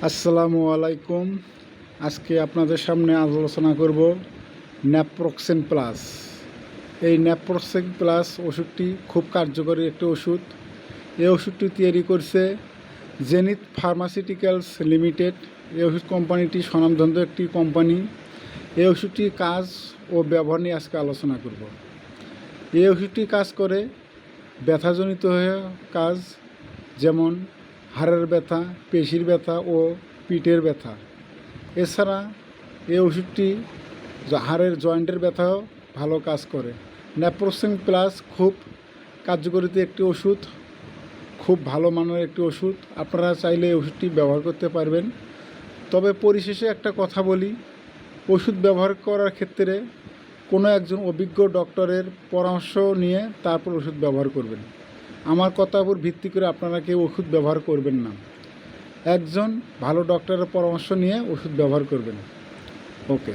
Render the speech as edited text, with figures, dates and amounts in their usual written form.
আসসালামু আলাইকুম। আজকে আপনাদের সামনে আলোচনা করব ন্যাপ্রোক্সেন প্লাস। এই ন্যাপ্রোক্সেন প্লাস ওষুধটি খুব কার্যকরী একটি ওষুধ। এই ওষুধটি তৈরি করছে জেনিথ ফার্মাসিউটিক্যালস লিমিটেড। এই ওষুধ কোম্পানিটি স্বনামধন্য একটি কোম্পানি। এই ওষুধটির কাজ ও ব্যবহার নিয়ে আজকে আলোচনা করব। এই ওষুধটি কাজ করে ব্যথাজনিত হয়ে কাজ, যেমন হাড়ের ব্যথা, পেশির ব্যথা ও পিঠের ব্যথা। এছাড়া এই ওষুধটি হাড়ের জয়েন্টের ব্যথাও ভালো কাজ করে। ন্যাপ্রোক্সেন প্লাস খুব কার্যকরী একটি ওষুধ, খুব ভালো মানের একটি ওষুধ। আপনারা চাইলে এই ওষুধটি ব্যবহার করতে পারবেন। তবে পরিশেষে একটা কথা বলি, ওষুধ ব্যবহার করার ক্ষেত্রে কোনো একজন অভিজ্ঞ ডক্টরের পরামর্শ নিয়ে তারপর ওষুধ ব্যবহার করবেন। আমার কথার উপর ভিত্তি করে আপনারা কেউ ওষুধ ব্যবহার করবেন না। একজন ভালো ডক্টরের পরামর্শ নিয়ে ওষুধ ব্যবহার করবেন। ওকে।